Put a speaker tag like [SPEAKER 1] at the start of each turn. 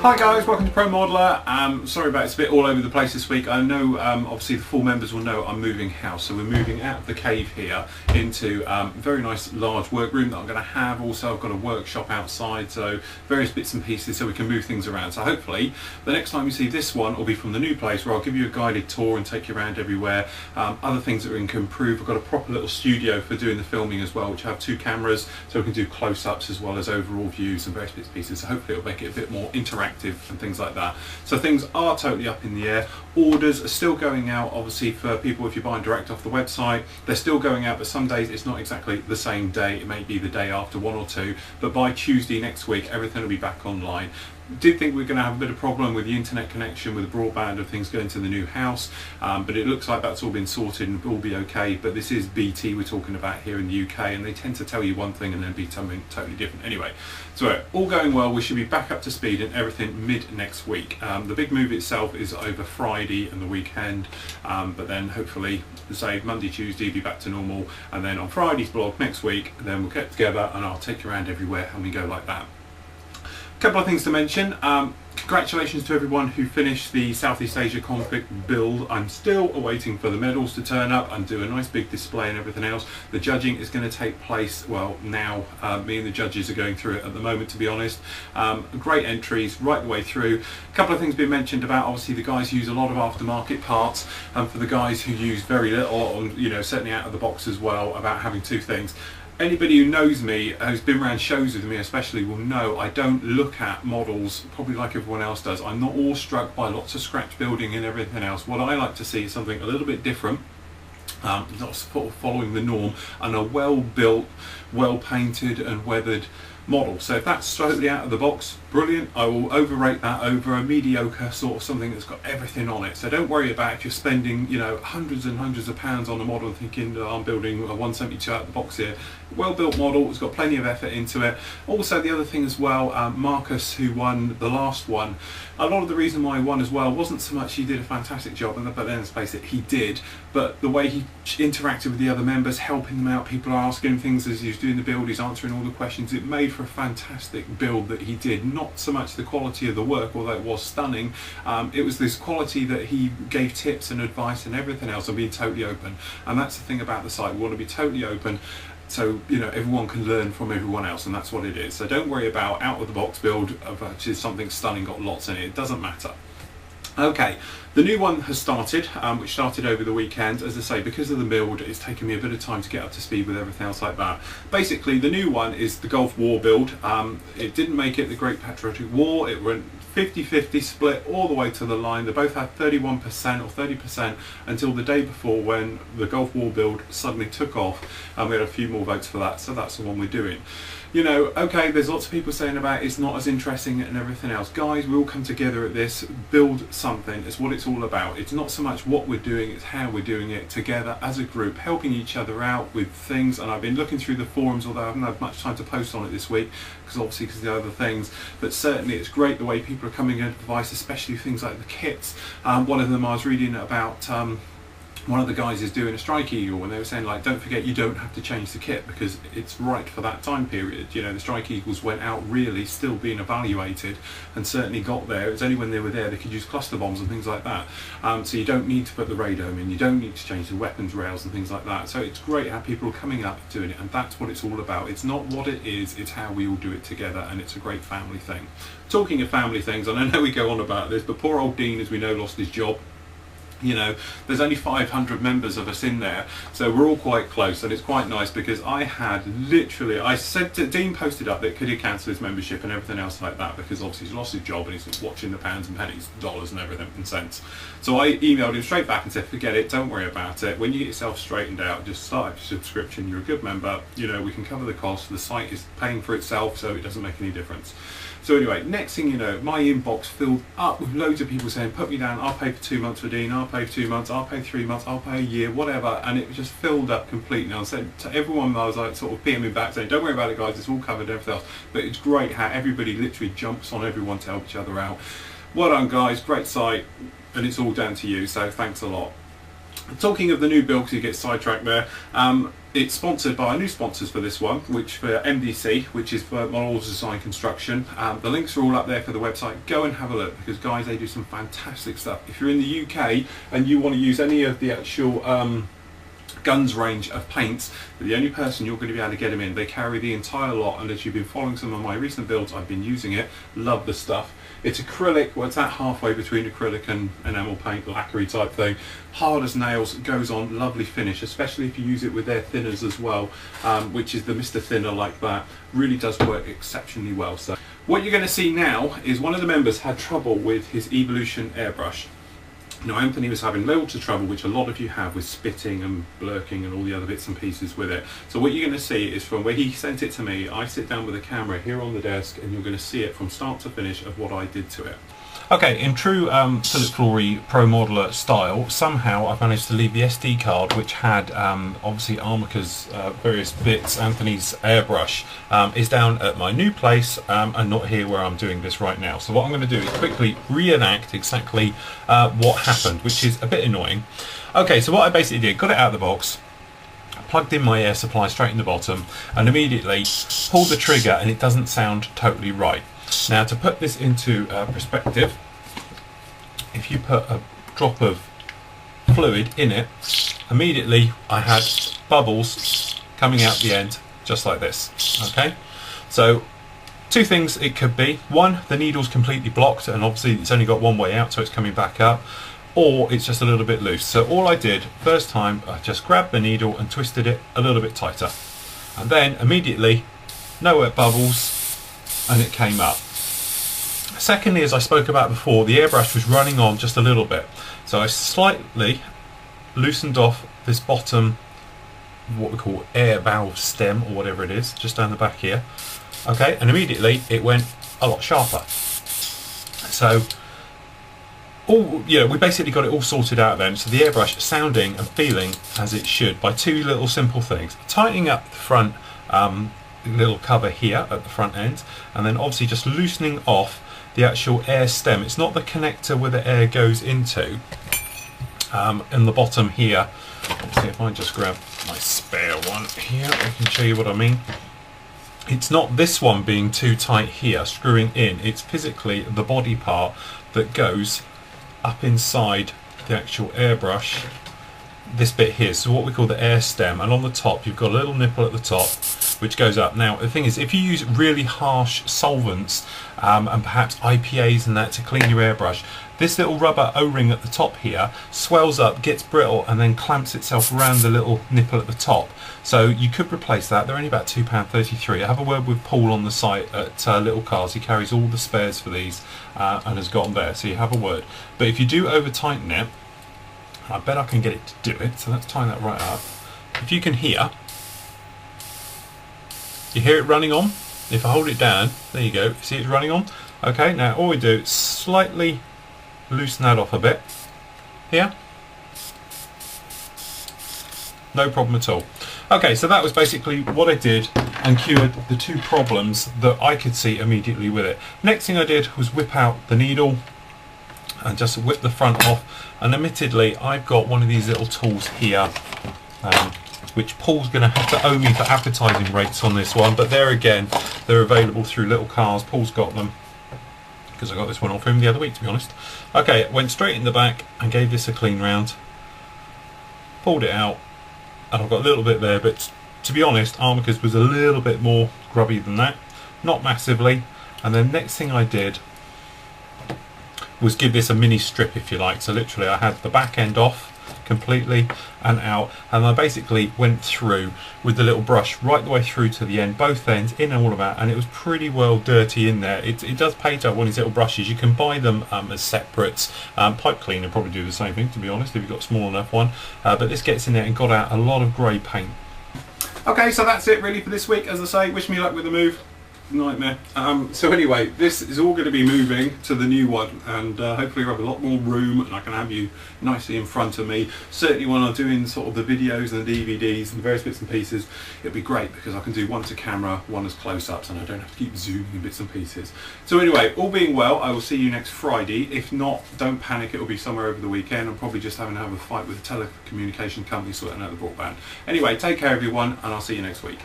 [SPEAKER 1] Hi guys, welcome to Pro Modeler. Sorry about it's a bit all over the place this week. I know obviously the full members will know I'm moving house, so we're moving out of the cave here into a very nice large workroom that I'm going to have. Also I've got a workshop outside, so various bits and pieces so we can move things around. So hopefully the next time you see this one will be from the new place where I'll give you a guided tour and take you around everywhere. Other things that we can improve. I've got a proper little studio for doing the filming as well, which I have 2 cameras so we can do close-ups as well as overall views and various bits and pieces. So hopefully it'll make it a bit more interactive and things like that. So things are totally up in the air. Orders are still going out, obviously, for people if you're buying direct off the website. They're still going out, but some days it's not exactly the same day. It may be the day after, 1 or 2, but by Tuesday next week everything will be back online. Did think we were going to have a bit of problem with the internet connection with the broadband of things going to the new house, but it looks like that's all been sorted and will be okay. But this is BT we're talking about here in the UK, and they tend to tell you one thing and then be something totally different. Anyway, so all going well, we should be back up to speed and everything mid next week. The big move itself is over Friday and the weekend, but then hopefully say Monday, Tuesday be back to normal, and then on Friday's blog next week then we'll get together and I'll take you around everywhere and we go like that. Couple of things to mention. Congratulations to everyone who finished the Southeast Asia conflict build. I'm still awaiting for the medals to turn up and do a nice big display and everything else. The judging is going to take place, well now, me and the judges are going through it at the moment, to be honest. Great entries right the way through. A couple of things been mentioned about, obviously the guys who use a lot of aftermarket parts, and for the guys who use very little, you know, certainly out of the box as well, about having 2 things. Anybody who knows me, who's been around shows with me especially, will know I don't look at models probably like everyone else does. I'm not awestruck by lots of scratch building and everything else. What I like to see is something a little bit different, not sort of following the norm, and a well built, well painted and weathered model. So if that's totally out of the box, brilliant. I will overrate that over a mediocre sort of something that's got everything on it. So don't worry about if you're spending, you know, hundreds and hundreds of pounds on a model and thinking, oh, I'm building a 172 out of the box here. Well built model, it's got plenty of effort into it. Also the other thing as well, Marcus, who won the last one, a lot of the reason why he won as well wasn't so much he did a fantastic job, but then let's face it, he did, but the way he interacted with the other members, helping them out, people are asking him things as he was doing the build, he's answering all the questions. It made for a fantastic build that he did. Not so much the quality of the work, although it was stunning, it was this quality that he gave tips and advice and everything else, and being totally open. And that's the thing about the site, we want to be totally open, so you know everyone can learn from everyone else, and that's what it is. So don't worry about out of the box build which is something stunning, got lots in it. It doesn't matter. Okay, the new one has started, which started over the weekend. As I say, because of the build, it's taken me a bit of time to get up to speed with everything else like that. Basically, the new one is the Gulf War build. It didn't make it the Great Patriotic War. It went 50-50 split all the way to the line. They both had 31% or 30% until the day before when the Gulf War build suddenly took off, and we had a few more votes for that, so that's the one we're doing. You know, okay, there's lots of people saying about it's not as interesting and everything else. Guys, we all come together at this, build something. It's what it's all about. It's not so much what we're doing, it's how we're doing it together as a group, helping each other out with things. And I've been looking through the forums, although I haven't had much time to post on it this week, because obviously because of the other things. But certainly it's great the way people are coming in with advice, especially things like the kits. One of them I was reading about, one of the guys is doing a Strike Eagle, and they were saying, like, don't forget you don't have to change the kit because it's right for that time period. You know, the Strike Eagles went out really still being evaluated, and certainly got there. It's only when they were there they could use cluster bombs and things like that. So you don't need to put the radome in, you don't need to change the weapons rails and things like that. So it's great how people are coming up doing it, and that's what it's all about. It's not what it is, it's how we all do it together, and it's a great family thing. Talking of family things, and I know we go on about this, but poor old Dean, as we know, lost his job. You know, there's only 500 members of us in there, so we're all quite close, and it's quite nice because I had literally, I said to Dean, posted up that could he cancel his membership and everything else like that, because obviously he's lost his job and he's watching the pounds and pennies, dollars and everything and cents. So I emailed him straight back and said, forget it, don't worry about it. When you get yourself straightened out, just start your subscription, you're a good member, you know, we can cover the cost, the site is paying for itself, so it doesn't make any difference. So anyway, next thing you know, my inbox filled up with loads of people saying, put me down, I'll pay for 2 months for Dean, I'll pay for 2 months, I'll pay 3 months, I'll pay a year, whatever, and it just filled up completely. And I said to everyone, I was like sort of PMing back saying, don't worry about it guys, it's all covered, everything else. But it's great how everybody literally jumps on everyone to help each other out. Well done guys, great site, and it's all down to you, so thanks a lot. Talking of the new build, because you get sidetracked there, it's sponsored by our new sponsors for this one, which for MDC, which is for Models Design Construction. The links are all up there for the website. Go and have a look, because guys, they do some fantastic stuff. If you're in the UK and you want to use any of the actual Guns range of paints, the only person you're going to be able to get them in. They carry the entire lot, and as you've been following some of my recent builds, I've been using it. Love the stuff. It's acrylic, well, it's that halfway between acrylic and enamel paint, lacquery type thing. Hard as nails, goes on, lovely finish, especially if you use it with their thinners as well, which is the Mr. Thinner like that. Really does work exceptionally well. So what you're going to see now is one of the members had trouble with his Evolution airbrush. Now, Anthony was having loads of trouble, which a lot of you have, with spitting and blurking and all the other bits and pieces with it. So what you're going to see is from where he sent it to me, I sit down with a camera here on the desk, and you're going to see it from start to finish of what I did to it. Okay, in true Philip Flory Pro Modeler style, somehow I've managed to leave the SD card, which had obviously Armica's various bits. Anthony's airbrush is down at my new place and not here where I'm doing this right now. So what I'm going to do is quickly reenact exactly what happened, which is a bit annoying. Okay, so what I basically did, got it out of the box, plugged in my air supply straight in the bottom, and immediately pulled the trigger, and it doesn't sound totally right. Now, to put this into perspective, if you put a drop of fluid in it, immediately I had bubbles coming out the end just like this. Okay, so two things it could be: one, the needle's completely blocked and obviously it's only got one way out, so it's coming back up, or it's just a little bit loose. So all I did first time, I just grabbed the needle and twisted it a little bit tighter, and then immediately no wet bubbles, and it came up. Secondly, as I spoke about before, the airbrush was running on just a little bit, so I slightly loosened off this bottom, what we call air valve stem or whatever it is, just down the back here. Okay, and immediately it went a lot sharper. So we basically got it all sorted out then. So the airbrush sounding and feeling as it should by two little simple things: tightening up the front little cover here at the front end, and then obviously just loosening off the actual air stem. It's not the connector where the air goes into, in the bottom here. Obviously, if I just grab my spare one here, I can show you what I mean. It's not this one being too tight here, screwing in. It's physically the body part that goes up inside the actual airbrush, this bit here, so what we call the air stem, and on the top you've got a little nipple at the top which goes up. Now the thing is, if you use really harsh solvents and perhaps IPAs and that to clean your airbrush, this little rubber O-ring at the top here swells up, gets brittle, and then clamps itself around the little nipple at the top. So you could replace that. They're only about £2.33. I have a word with Paul on the site at Little Cars. He carries all the spares for these and has got them there, so you have a word. But if you do over tighten it, I bet I can get it to do it, so let's tie that right up. If you can hear, you hear it running on. If I hold it down, there you go, see it's running on. Okay, now all we do is slightly loosen that off a bit here. No problem at all. Okay, so that was basically what I did and cured the two problems that I could see immediately with it. Next thing I did was whip out the needle and just whip the front off, and admittedly I've got one of these little tools here which Paul's going to have to owe me for advertising rates on this one, but there again, they're available through Little Cars. Paul's got them because I got this one off him the other week, to be honest. Okay, went straight in the back and gave this a clean round, pulled it out, and I've got a little bit there, but to be honest, Armica's was a little bit more grubby than that, not massively. And then next thing I did was give this a mini strip, if you like. So literally I had the back end off completely and out, and I basically went through with the little brush right the way through to the end, both ends, in and all of that, and it was pretty well dirty in there. It does paint up one of these little brushes. You can buy them as separates. Pipe cleaner probably do the same thing, to be honest, if you've got a small enough one, but this gets in there and got out a lot of grey paint. Okay, so that's it really for this week. As I say, wish me luck with the move. nightmare. So anyway, this is all going to be moving to the new one, and hopefully we'll have a lot more room and I can have you nicely in front of me. Certainly when I'm doing sort of the videos and the DVDs and the various bits and pieces, it'll be great because I can do one to camera, one as close-ups, and I don't have to keep zooming bits and pieces. So anyway, all being well, I will see you next Friday. If not, don't panic, it will be somewhere over the weekend. I'm probably just having to have a fight with a telecommunication company sorting out the broadband. Anyway, take care everyone, and I'll see you next week.